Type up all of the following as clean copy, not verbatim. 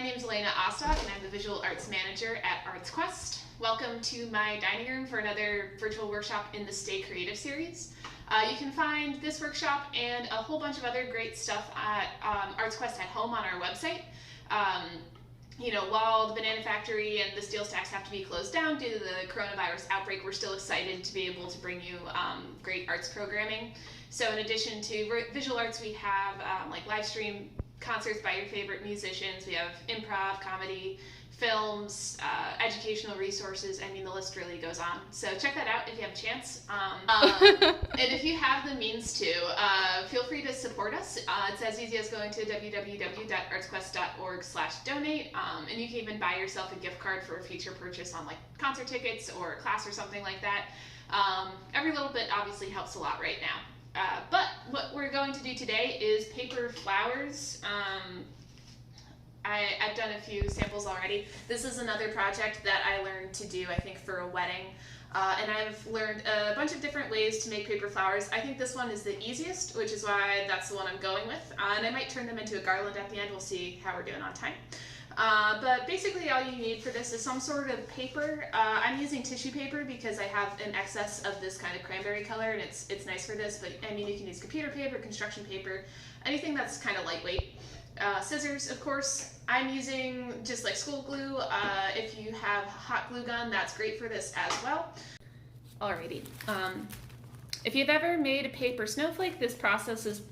name is Elena Ostock, and I'm the Visual Arts Manager at ArtsQuest. Welcome to my dining room for another virtual workshop in the Stay Creative series. You can find this workshop and a whole bunch of other great stuff at ArtsQuest at Home on our website. While the Banana Factory and the Steel Stacks have to be closed down due to the coronavirus outbreak, we're still excited to be able to bring you great arts programming. So in addition to visual arts, we have like live stream concerts by your favorite musicians. We have improv, comedy, films, educational resources. I mean, the list really goes on. So check that out if you have a chance. And if you have the means to, feel free to support us. It's as easy as going to www.artsquest.org/donate. And you can even buy yourself a gift card for a future purchase on like concert tickets or a class or something like that. Every little bit obviously helps a lot right now. But what we're going to do today is paper flowers. I've done a few samples already. This is another project that I learned to do, I think, for a wedding. And I've learned a bunch of different ways to make paper flowers. I think this one is the easiest, which is why that's the one I'm going with. And I might turn them into a garland at the end. We'll see how we're doing on time. But basically all you need for this is some sort of paper. I'm using tissue paper because I have an excess of this kind of cranberry color, and it's nice for this, but I mean, you can use computer paper, construction paper, anything that's kind of lightweight. Scissors, of course. I'm using just like school glue. If you have a hot glue gun, that's great for this as well. Alrighty. If you've ever made a paper snowflake, this process is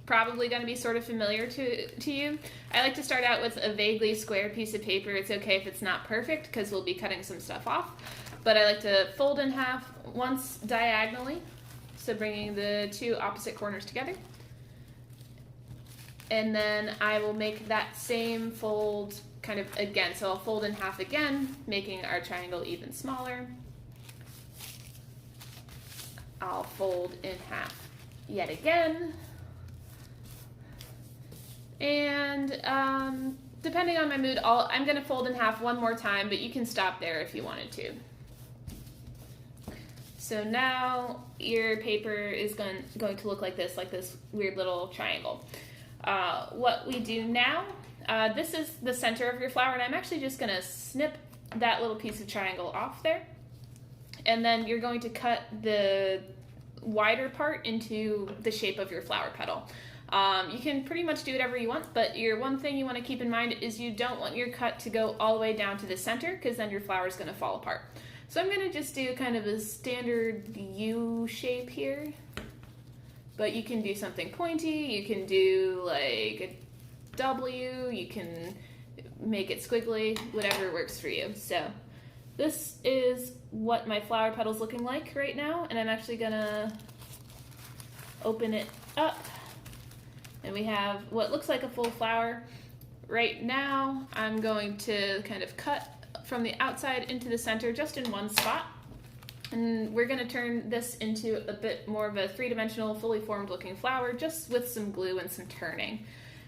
probably going to be sort of familiar to you. I like to start out with a vaguely square piece of paper. It's okay if it's not perfect because we'll be cutting some stuff off. But I like to fold in half once diagonally, so bringing the two opposite corners together. And then I will make that same fold kind of again. So I'll fold in half again, making our triangle even smaller. I'll fold in half yet again. And depending on my mood, I'm going to fold in half one more time, but you can stop there if you wanted to. So now your paper is going to look like this weird little triangle. What we do now, this is the center of your flower, and I'm actually just going to snip that little piece of triangle off there. And then you're going to cut the wider part into the shape of your flower petal. You can pretty much do whatever you want, but one thing you want to keep in mind is you don't want your cut to go all the way down to the center, because then your flower is going to fall apart. So I'm going to just do kind of a standard U shape here, but you can do something pointy, you can do like a W, you can make it squiggly, whatever works for you. So this is what my flower petal's looking like right now, and I'm actually going to open it up. And we have what looks like a full flower. Right now, I'm going to kind of cut from the outside into the center just in one spot. And we're going to turn this into a bit more of a three-dimensional, fully formed looking flower, just with some glue and some turning.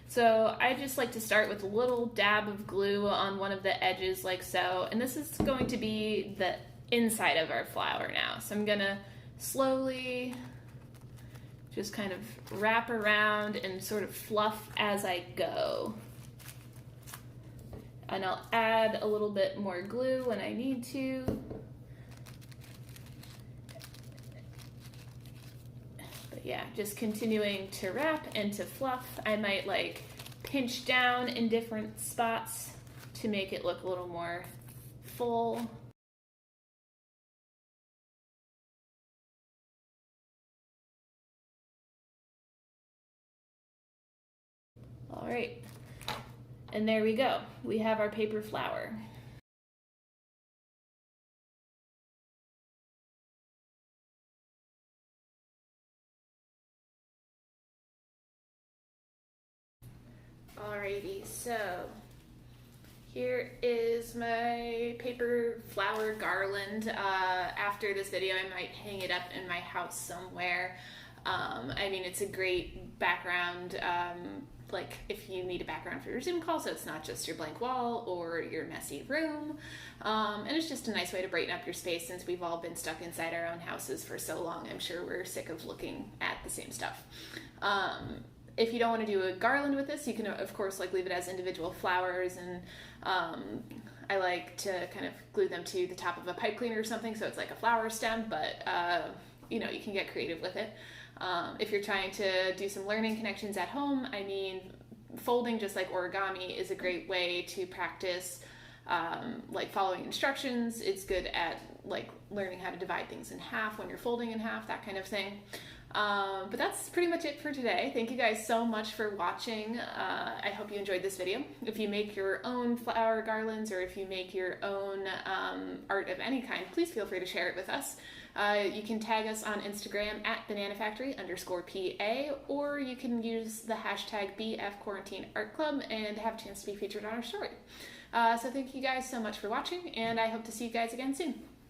So I just like to start with a little dab of glue on one of the edges like so. And this is going to be the inside of our flower now. So I'm going to slowly just kind of wrap around and sort of fluff as I go. And I'll add a little bit more glue when I need to. But yeah, just continuing to wrap and to fluff. I might like pinch down in different spots to make it look a little more full. All right, and there we go. We have our paper flower. Alrighty, so here is my paper flower garland. After this video, I might hang it up in my house somewhere. I mean, it's a great background, like if you need a background for your Zoom call, so it's not just your blank wall or your messy room. And it's just a nice way to brighten up your space since we've all been stuck inside our own houses for so long. I'm sure we're sick of looking at the same stuff. If you don't want to do a garland with this, you can of course like leave it as individual flowers, and I like to kind of glue them to the top of a pipe cleaner or something, so it's like a flower stem, but you know, you can get creative with it. If you're trying to do some learning connections at home, I mean, folding, just like origami, is a great way to practice like following instructions. It's good at like learning how to divide things in half when you're folding in half, that kind of thing. But that's pretty much it for today. Thank you guys so much for watching. I hope you enjoyed this video. If you make your own flower garlands, or if you make your own art of any kind, please feel free to share it with us. You can tag us on Instagram at bananafactory_PA, or you can use the hashtag BFQuarantineArtClub and have a chance to be featured on our story. So thank you guys so much for watching, and I hope to see you guys again soon.